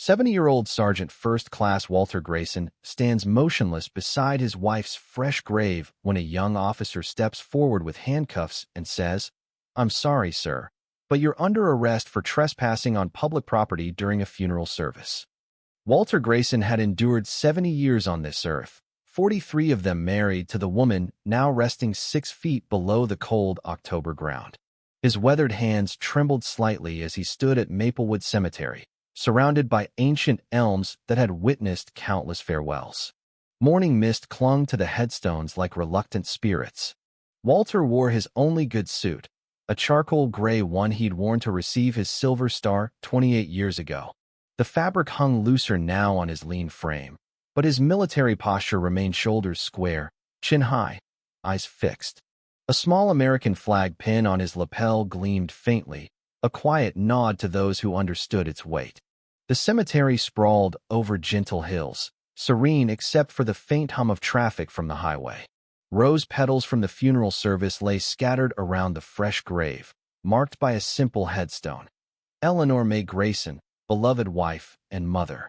70-year-old Sergeant First Class Walter Grayson stands motionless beside his wife's fresh grave when a young officer steps forward with handcuffs and says, "I'm sorry, sir, but you're under arrest for trespassing on public property during a funeral service." Walter Grayson had endured 70 years on this earth, 43 of them married to the woman now resting 6 feet below the cold October ground. His weathered hands trembled slightly as he stood at Maplewood Cemetery, surrounded by ancient elms that had witnessed countless farewells. Morning mist clung to the headstones like reluctant spirits. Walter wore his only good suit, a charcoal gray one he'd worn to receive his Silver Star 28 years ago. The fabric hung looser now on his lean frame, but his military posture remained shoulders square, chin high, eyes fixed. A small American flag pin on his lapel gleamed faintly, a quiet nod to those who understood its weight. The cemetery sprawled over gentle hills, serene except for the faint hum of traffic from the highway. Rose petals from the funeral service lay scattered around the fresh grave, marked by a simple headstone. Eleanor May Grayson, beloved wife and mother.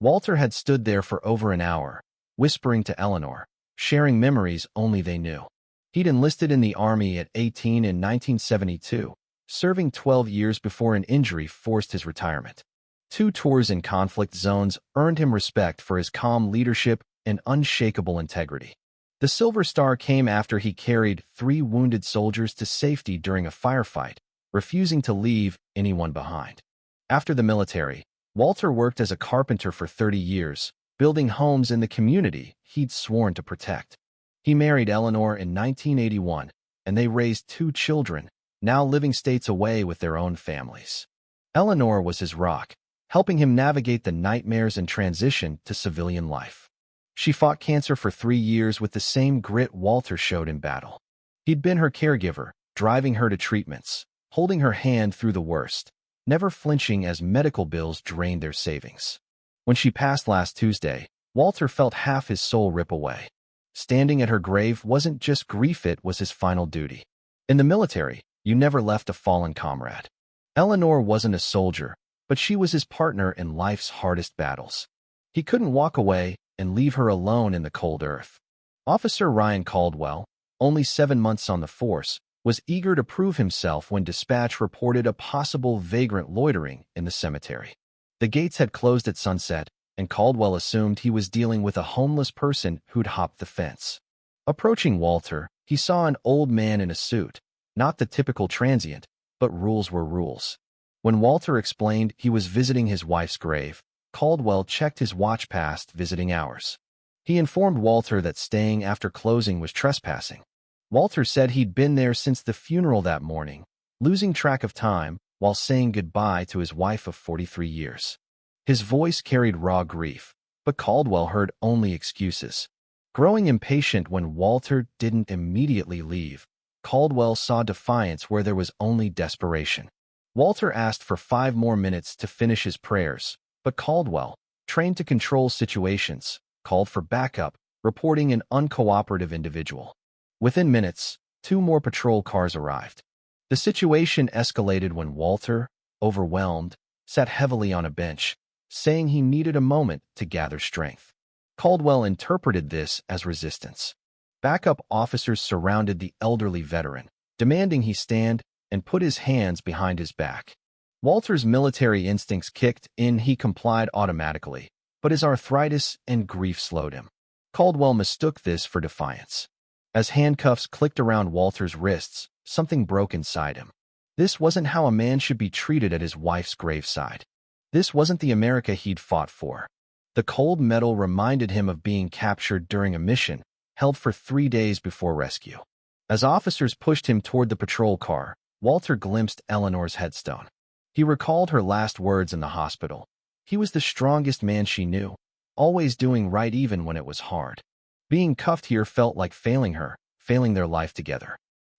Walter had stood there for over an hour, whispering to Eleanor, sharing memories only they knew. He'd enlisted in the Army at 18 in 1972, serving 12 years before an injury forced his retirement. 2 tours in conflict zones earned him respect for his calm leadership and unshakable integrity. The Silver Star came after he carried 3 wounded soldiers to safety during a firefight, refusing to leave anyone behind. After the military, Walter worked as a carpenter for 30 years, building homes in the community he'd sworn to protect. He married Eleanor in 1981, and they raised 2 children, now living states away with their own families. Eleanor was his rock, helping him navigate the nightmares and transition to civilian life. She fought cancer for 3 years with the same grit Walter showed in battle. He'd been her caregiver, driving her to treatments, holding her hand through the worst, never flinching as medical bills drained their savings. When she passed last Tuesday, Walter felt half his soul rip away. Standing at her grave wasn't just grief, it was his final duty. In the military, you never left a fallen comrade. Eleanor wasn't a soldier, but she was his partner in life's hardest battles. He couldn't walk away and leave her alone in the cold earth. Officer Ryan Caldwell, only 7 months on the force, was eager to prove himself when dispatch reported a possible vagrant loitering in the cemetery. The gates had closed at sunset, and Caldwell assumed he was dealing with a homeless person who'd hopped the fence. Approaching Walter, he saw an old man in a suit, not the typical transient, but rules were rules. When Walter explained he was visiting his wife's grave, Caldwell checked his watch past visiting hours. He informed Walter that staying after closing was trespassing. Walter said he'd been there since the funeral that morning, losing track of time while saying goodbye to his wife of 43 years. His voice carried raw grief, but Caldwell heard only excuses. Growing impatient when Walter didn't immediately leave, Caldwell saw defiance where there was only desperation. Walter asked for 5 more minutes to finish his prayers, but Caldwell, trained to control situations, called for backup, reporting an uncooperative individual. Within minutes, 2 more patrol cars arrived. The situation escalated when Walter, overwhelmed, sat heavily on a bench, saying he needed a moment to gather strength. Caldwell interpreted this as resistance. Backup officers surrounded the elderly veteran, demanding he stand and put his hands behind his back. Walter's military instincts kicked in. He complied automatically, but his arthritis and grief slowed him. Caldwell mistook this for defiance. As handcuffs clicked around Walter's wrists, something broke inside him. This wasn't how a man should be treated at his wife's graveside. This wasn't the America he'd fought for. The cold metal reminded him of being captured during a mission, held for 3 days before rescue. As officers pushed him toward the patrol car, Walter glimpsed Eleanor's headstone. He recalled her last words in the hospital. He was the strongest man she knew, always doing right even when it was hard. Being cuffed here felt like failing her, failing their life together.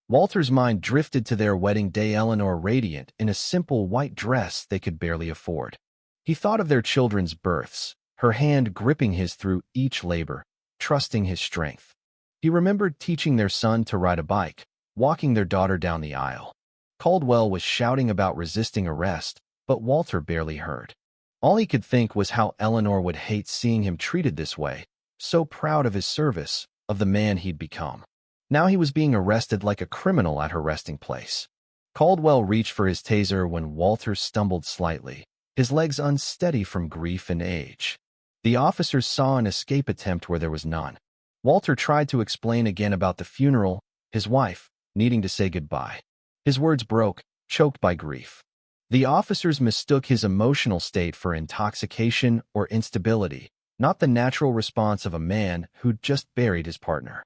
Walter's mind drifted to their wedding day, Eleanor radiant in a simple white dress they could barely afford. He thought of their children's births, her hand gripping his through each labor, trusting his strength. He remembered teaching their son to ride a bike, walking their daughter down the aisle. Caldwell was shouting about resisting arrest, but Walter barely heard. All he could think was how Eleanor would hate seeing him treated this way, so proud of his service, of the man he'd become. Now he was being arrested like a criminal at her resting place. Caldwell reached for his taser when Walter stumbled slightly, his legs unsteady from grief and age. The officers saw an escape attempt where there was none. Walter tried to explain again about the funeral, his wife, needing to say goodbye. His words broke, choked by grief. The officers mistook his emotional state for intoxication or instability, not the natural response of a man who'd just buried his partner.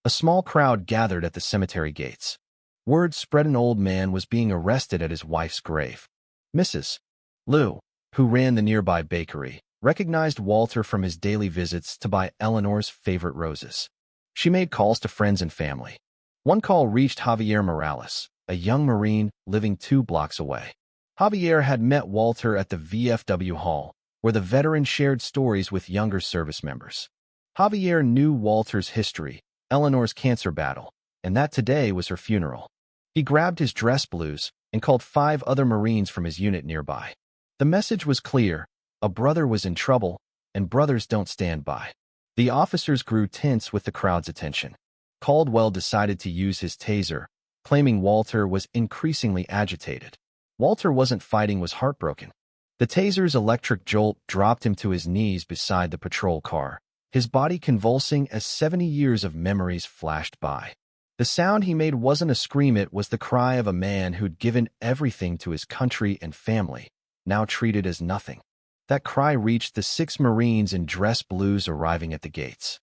A small crowd gathered at the cemetery gates. Word spread an old man was being arrested at his wife's grave. Mrs. Liu, who ran the nearby bakery, recognized Walter from his daily visits to buy Eleanor's favorite roses. She made calls to friends and family. One call reached Javier Morales, a young Marine living 2 blocks away. Javier had met Walter at the VFW hall, where the veteran shared stories with younger service members. Javier knew Walter's history, Eleanor's cancer battle, and that today was her funeral. He grabbed his dress blues and called 5 other Marines from his unit nearby. The message was clear: a brother was in trouble, and brothers don't stand by. The officers grew tense with the crowd's attention. Caldwell decided to use his taser, claiming Walter was increasingly agitated. Walter wasn't fighting, was heartbroken. The taser's electric jolt dropped him to his knees beside the patrol car, his body convulsing as 70 years of memories flashed by. The sound he made wasn't a scream, it was the cry of a man who'd given everything to his country and family, now treated as nothing. That cry reached the 6 Marines in dress blues arriving at the gates.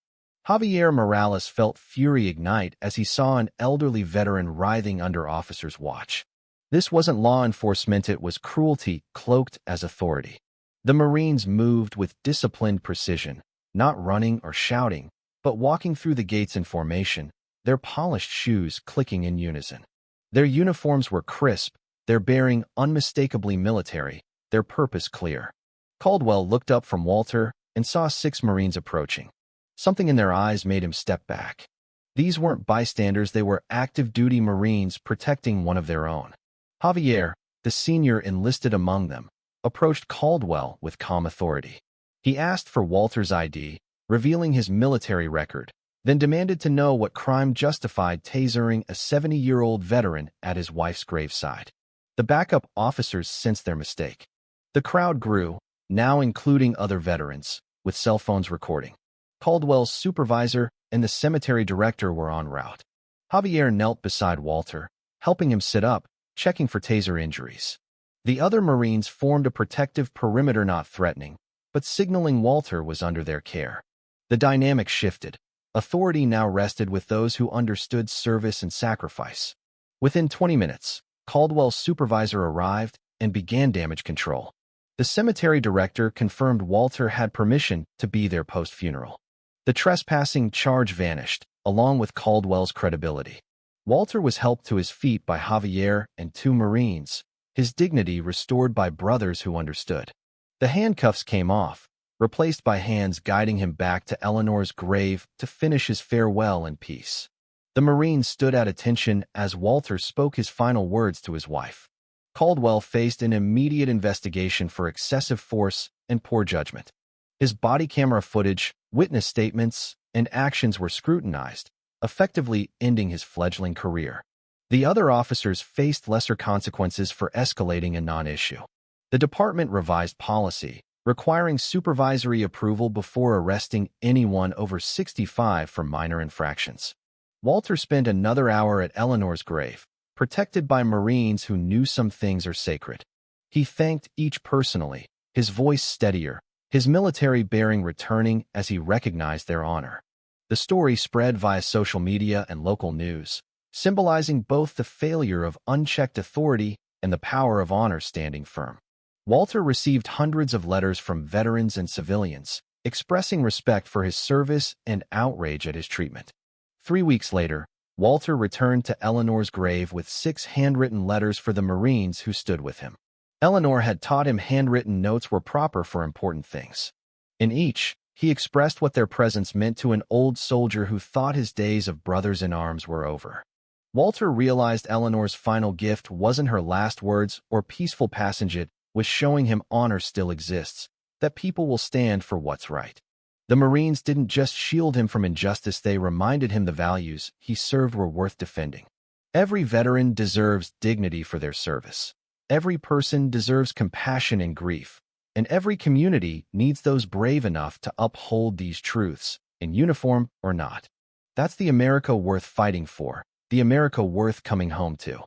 Javier Morales felt fury ignite as he saw an elderly veteran writhing under officers' watch. This wasn't law enforcement, it was cruelty cloaked as authority. The Marines moved with disciplined precision, not running or shouting, but walking through the gates in formation, their polished shoes clicking in unison. Their uniforms were crisp, their bearing unmistakably military, their purpose clear. Caldwell looked up from Walter and saw 6 Marines approaching. Something in their eyes made him step back. These weren't bystanders, they were active-duty Marines protecting one of their own. Javier, the senior enlisted among them, approached Caldwell with calm authority. He asked for Walter's ID, revealing his military record, then demanded to know what crime justified tasering a 70-year-old veteran at his wife's graveside. The backup officers sensed their mistake. The crowd grew, now including other veterans, with cell phones recording. Caldwell's supervisor and the cemetery director were en route. Javier knelt beside Walter, helping him sit up, checking for taser injuries. The other Marines formed a protective perimeter, not threatening, but signaling Walter was under their care. The dynamic shifted. Authority now rested with those who understood service and sacrifice. Within 20 minutes, Caldwell's supervisor arrived and began damage control. The cemetery director confirmed Walter had permission to be there post-funeral. The trespassing charge vanished, along with Caldwell's credibility. Walter was helped to his feet by Javier and 2 Marines, his dignity restored by brothers who understood. The handcuffs came off, replaced by hands guiding him back to Eleanor's grave to finish his farewell in peace. The Marines stood at attention as Walter spoke his final words to his wife. Caldwell faced an immediate investigation for excessive force and poor judgment. His body camera footage, witness statements, and actions were scrutinized, effectively ending his fledgling career. The other officers faced lesser consequences for escalating a non-issue. The department revised policy, requiring supervisory approval before arresting anyone over 65 for minor infractions. Walter spent another hour at Eleanor's grave, protected by Marines who knew some things are sacred. He thanked each personally, his voice steadier, his military bearing returning as he recognized their honor. The story spread via social media and local news, symbolizing both the failure of unchecked authority and the power of honor standing firm. Walter received hundreds of letters from veterans and civilians, expressing respect for his service and outrage at his treatment. 3 weeks later, Walter returned to Eleanor's grave with 6 handwritten letters for the Marines who stood with him. Eleanor had taught him handwritten notes were proper for important things. In each, he expressed what their presence meant to an old soldier who thought his days of brothers in arms were over. Walter realized Eleanor's final gift wasn't her last words or peaceful passage, it was showing him honor still exists, that people will stand for what's right. The Marines didn't just shield him from injustice, they reminded him the values he served were worth defending. Every veteran deserves dignity for their service. Every person deserves compassion in grief, and every community needs those brave enough to uphold these truths, in uniform or not. That's the America worth fighting for, the America worth coming home to.